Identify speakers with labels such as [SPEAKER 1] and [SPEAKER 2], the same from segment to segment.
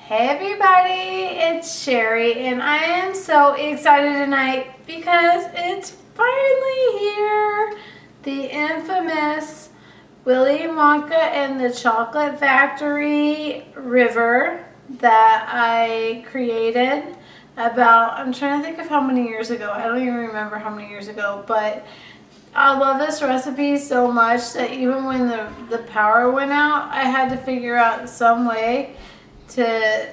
[SPEAKER 1] Hey everybody, it's Sherry and I am so excited tonight because it's finally here. The infamous Willy Wonka and the Chocolate Factory river that I created about, I'm trying to think of how many years ago. I don't even remember how many years ago, but I love this recipe so much that even when the power went out, I had to figure out some way to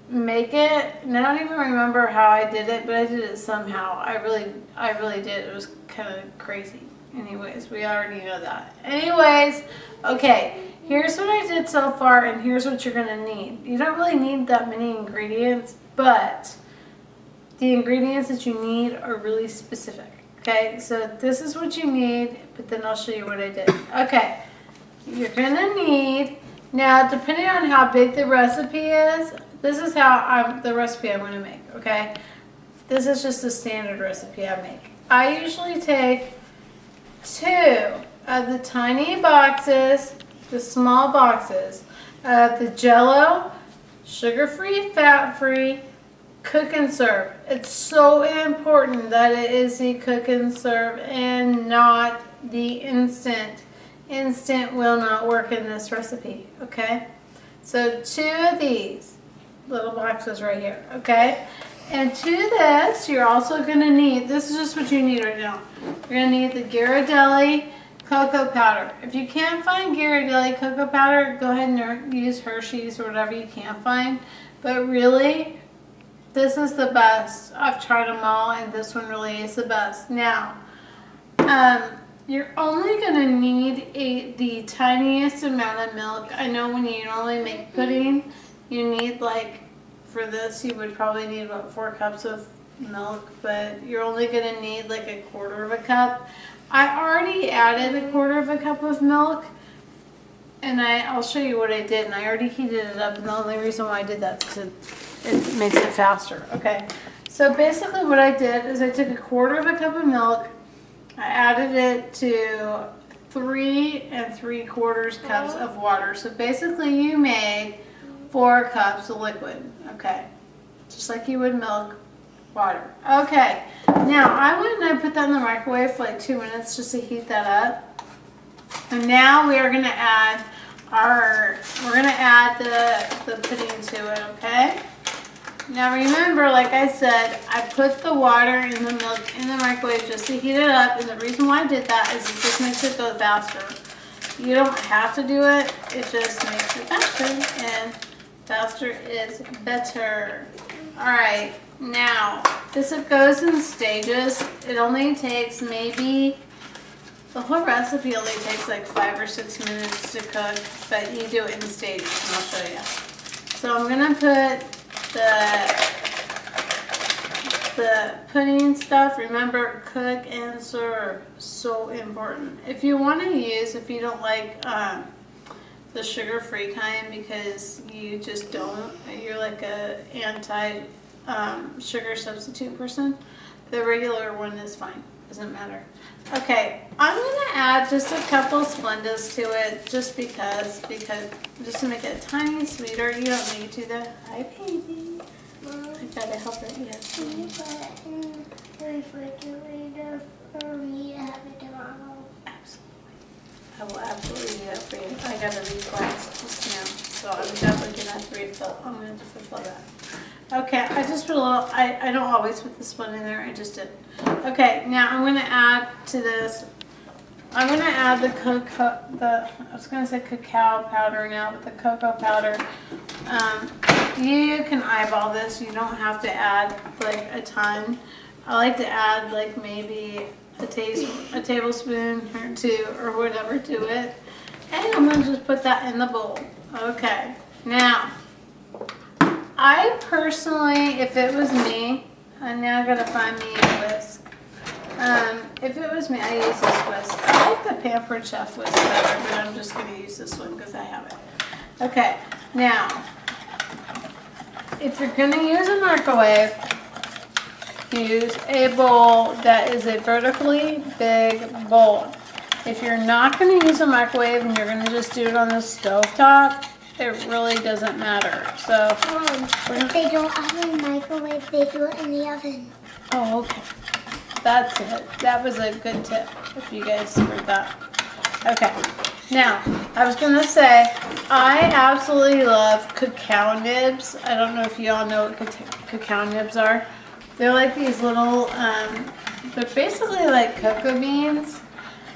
[SPEAKER 1] make it. And I don't even remember how I did it, but I did it somehow. I really did. It was kind of crazy. Anyways, we already know that. Anyways, okay, here's what I did so far and here's what you're gonna need. You don't really need that many ingredients, but the ingredients that you need are really specific. Okay, so this is what you need, but then I'll show you what I did. Okay, you're gonna need, now depending on how big the recipe is, this is how the recipe I'm gonna make, okay? This is just the standard recipe I make. I usually take 2 of the tiny boxes, the small boxes, of the Jell-O, sugar-free, fat-free, cook and serve. It's so important that it is the cook and serve and not the instant. Instant will not work in this recipe, okay? So 2 of these little boxes right here, okay? And to this, you're also gonna need, this is just what you need right now. You're gonna need the Ghirardelli cocoa powder. If you can't find Ghirardelli cocoa powder, go ahead and use Hershey's or whatever you can find. But really, this is the best. I've tried them all and this one really is the best. Now, you're only going to need the tiniest amount of milk. I know when you normally make pudding, you need like, for this you would probably need about 4 cups of milk, but you're only going to need like 1/4 cup. I already added 1/4 cup of milk and I'll show you what I did, and I already heated it up, and the only reason why I did that is because it makes it faster. Okay, so basically what I did is I took 1/4 cup of milk, I added it to 3 3/4 cups of water. So basically you made 4 cups of liquid, okay, just like you would milk water. Okay, now I went and I put that in the microwave for like 2 minutes just to heat that up. And now we are going to add the pudding to it, okay? Now remember, like I said, I put the water and the milk in the microwave just to heat it up, and the reason why I did that is it just makes it go faster. You don't have to do it, it just makes it faster, and faster is better. Alright, now, this goes in stages. It only takes maybe, the whole recipe only takes like 5 or 6 minutes to cook, but you do it in stages, and I'll show you. So I'm going to put the pudding stuff. Remember, cook and serve, so important. If you want to use, if you don't like the sugar-free kind because you just don't, you're like a anti-sugar substitute person, the regular one is fine. Doesn't matter. Okay, I'm gonna add just a couple Splendas to it, just because just to make it a tiny sweeter. You don't need to though. Hi, baby. I gotta help her. Yes.
[SPEAKER 2] Can you put it in the refrigerator for me to have it tomorrow?
[SPEAKER 1] Absolutely. I will absolutely do that for you. I got a request just now, so I'm definitely gonna have to refill. I'm gonna have to fulfill that. Okay, I just put a little, I don't always put the Splenda in there, I just did. Okay, now I'm going to add to this, I'm going to add I was going to say cacao powder now, but the cocoa powder. You can eyeball this, you don't have to add like a ton. I like to add like maybe a tablespoon or 2 or whatever to it. And I'm going to just put that in the bowl. Okay, now, I personally, if it was me, and now I gotta find me a whisk. If it was me, I use this whisk. I like the Pampered Chef whisk better, but I'm just gonna use this one because I have it. Okay, now, if you're gonna use a microwave, use a bowl that is a vertically big bowl. If you're not gonna use a microwave and you're gonna just do it on the stove top, it really doesn't matter. So,
[SPEAKER 2] If they don't have a microwave, they do it in the oven.
[SPEAKER 1] oh, okay. That's it. That was a good tip, if you guys heard that. Okay. Now, I was going to say, I absolutely love cacao nibs. I don't know if you all know what cacao nibs are. They're like these little, they're basically like cocoa beans,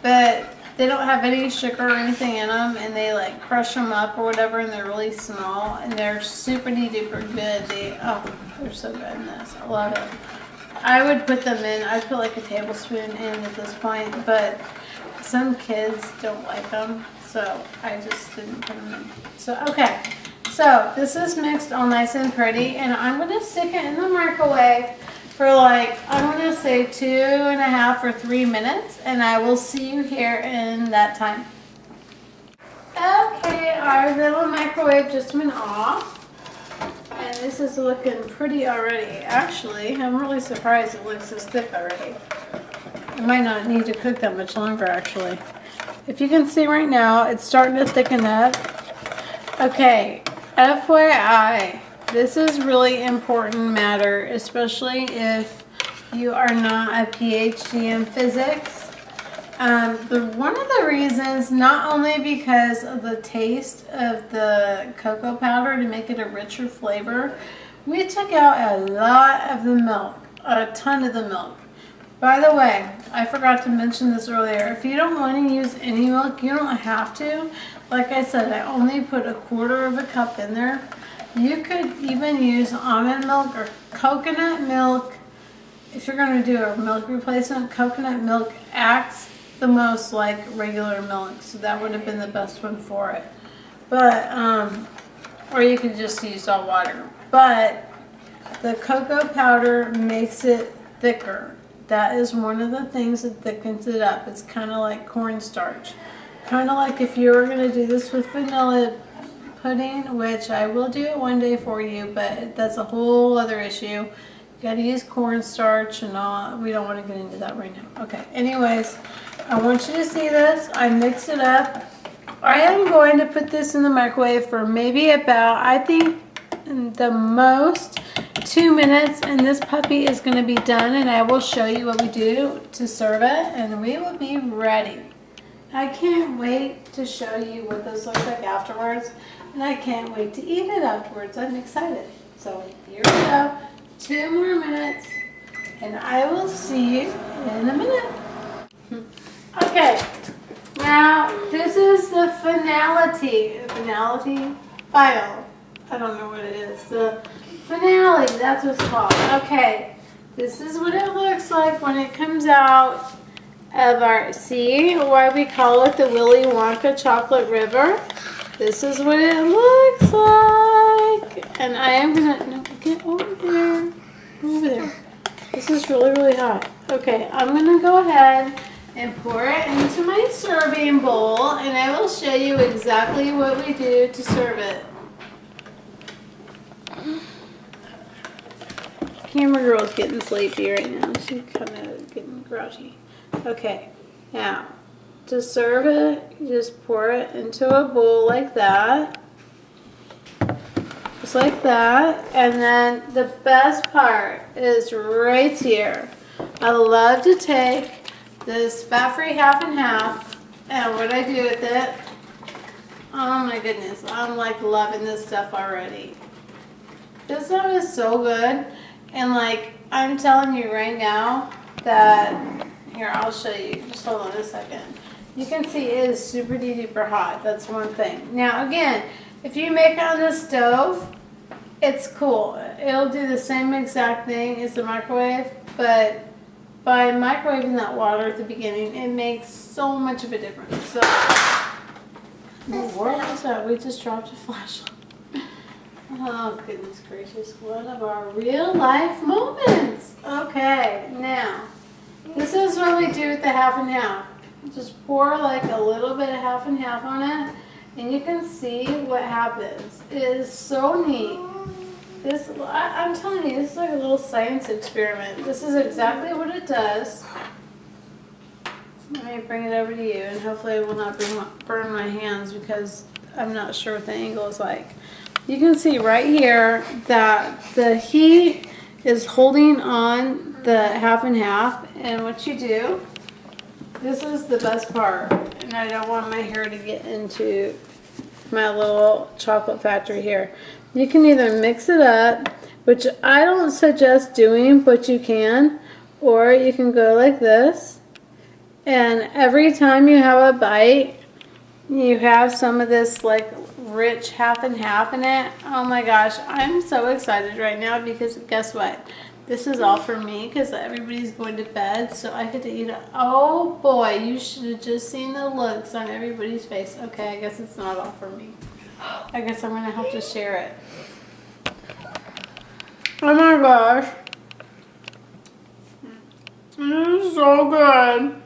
[SPEAKER 1] but they don't have any sugar or anything in them, and they like crush them up or whatever, and they're really small, and they're super duper good. They're so good in this. I love it. I would put them in, I'd put like a tablespoon in at this point, but some kids don't like them, so I just didn't put them in. So, okay, so this is mixed all nice and pretty, and I'm going to stick it in the microwave for like, I'm going to say 2.5 or 3 minutes, and I will see you here in that time. Okay, our little microwave just went off. And this is looking pretty already. Actually, I'm really surprised it looks this thick already. I might not need to cook that much longer, actually. If you can see right now, it's starting to thicken up. Okay, FYI, this is really important matter, especially if you are not a PhD in physics. One of the reasons, not only because of the taste of the cocoa powder to make it a richer flavor, we took out a lot of the milk, a ton of the milk. By the way, I forgot to mention this earlier. If you don't want to use any milk, you don't have to. Like I said, I only put 1/4 cup in there. You could even use almond milk or coconut milk. If you're going to do a milk replacement, coconut milk acts the most like regular milk, so that would have been the best one for it. But or you could just use all water, but the cocoa powder makes it thicker. That is one of the things that thickens it up. It's kind of like cornstarch, kind of like if you were going to do this with vanilla pudding, which I will do it one day for you, but that's a whole other issue. You got to use cornstarch and all. We don't want to get into that right now. Okay, anyways, I want you to see this. I mixed it up. I am going to put this in the microwave for maybe about, I think, the most 2 minutes, and this puppy is going to be done, and I will show you what we do to serve it, and we will be ready. I can't wait to show you what this looks like afterwards, and I can't wait to eat it afterwards. I'm excited. So here we go. 2 more minutes, and I will see you in a minute. Okay, now this is the final. I don't know what it is. The finale, that's what it's called. Okay, this is what it looks like when it comes out of our, see why we call it the Willy Wonka Chocolate River? This is what it looks like. And I am gonna, no, get over there. Over there. This is really, really hot. Okay, I'm gonna go ahead and pour it into my serving bowl, and I will show you exactly what we do to serve it. Camera girl's getting sleepy right now. She's kind of getting grouchy. Okay, now to serve it, you just pour it into a bowl like that. Just like that. And then the best part is right here. I love to take this fat-free half and half, and what I do with it, oh my goodness, I'm like loving this stuff already. This stuff is so good, and like I'm telling you right now that, here I'll show you, just hold on a second. You can see it is super duper hot, that's one thing. Now again, if you make it on the stove, it's cool. It'll do the same exact thing as the microwave, but by microwaving that water at the beginning, it makes so much of a difference. So, what was that? We just dropped a flashlight. Oh, goodness gracious. One of our real life moments. Okay, now, this is what we do with the half and half. Just pour like a little bit of half and half on it, and you can see what happens. It is so neat. This, I'm telling you, this is like a little science experiment. This is exactly what it does. Let me bring it over to you, and hopefully it will not burn my hands, because I'm not sure what the angle is like. You can see right here that the heat is holding on the half and half. And what you do, this is the best part. And I don't want my hair to get into my little chocolate factory here. You can either mix it up, which I don't suggest doing, but you can. Or you can go like this. And every time you have a bite, you have some of this like rich half and half in it. Oh my gosh, I'm so excited right now because guess what? This is all for me because everybody's going to bed, so I get to eat it. Oh boy, you should have just seen the looks on everybody's face. Okay, I guess it's not all for me. I guess I'm going to have to share it. Oh my gosh. This is so good.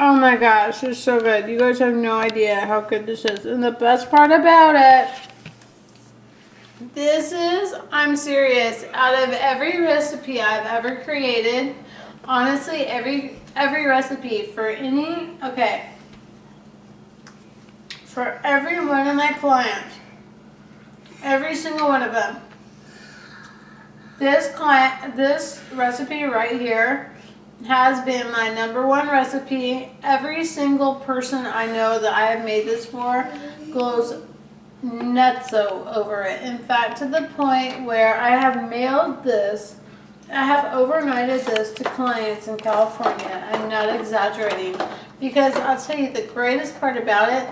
[SPEAKER 1] Oh my gosh, it's so good. You guys have no idea how good this is. And the best part about it, this is, I'm serious, out of every recipe I've ever created, honestly, every recipe for any, okay, for every one of my clients, every single one of them, this recipe right here has been my #1 recipe. Every single person I know that I have made this for goes nutso over it. In fact, to the point where I have mailed this, I have overnighted this to clients in California. I'm not exaggerating. Because I'll tell you the greatest part about it,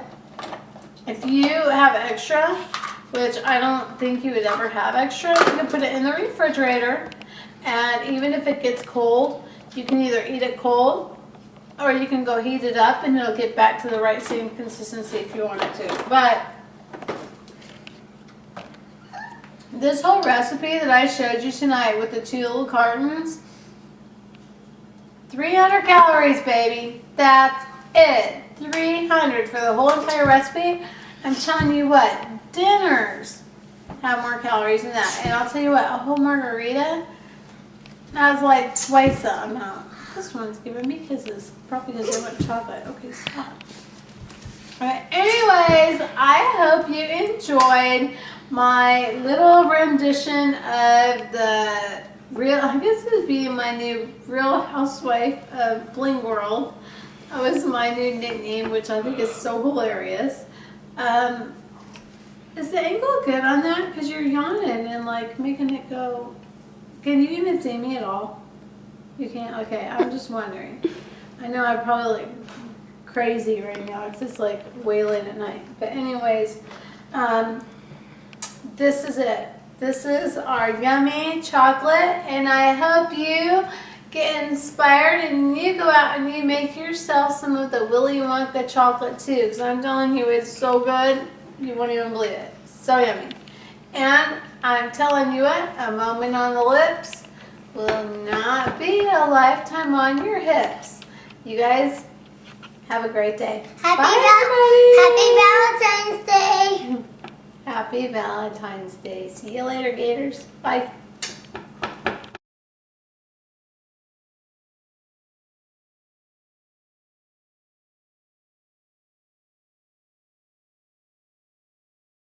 [SPEAKER 1] if you have extra, which I don't think you would ever have extra, you can put it in the refrigerator, and even if it gets cold, you can either eat it cold or you can go heat it up and it'll get back to the right same consistency if you want it to. But this whole recipe that I showed you tonight with the 2 little cartons, 300 calories, baby. That's it. 300 for the whole entire recipe. I'm telling you what, dinners have more calories than that. And I'll tell you what, a whole margarita has like twice the amount. This one's giving me kisses. Probably because I want chocolate. Okay, stop. Alright, anyways, I hope you enjoyed my little rendition of the real, I guess it would be my new Real Housewife of Bling World. That was my new nickname, which I think is so hilarious. Is the angle good on that? Because you're yawning and like making it go. Can you even see me at all? You can't? Okay, I'm just wondering. I know I'm probably like crazy right now. It's just like way late at night. But anyways, this is it. This is our yummy chocolate, and I hope you get inspired and you go out and you make yourself some of the Willy Wonka chocolate too, because I'm telling you, it's so good, you won't even believe it. So yummy. And I'm telling you what, a moment on the lips will not be a lifetime on your hips. You guys have a great day.
[SPEAKER 2] Happy Valentine's Day.
[SPEAKER 1] Happy Valentine's Day. See you later, Gators. Bye.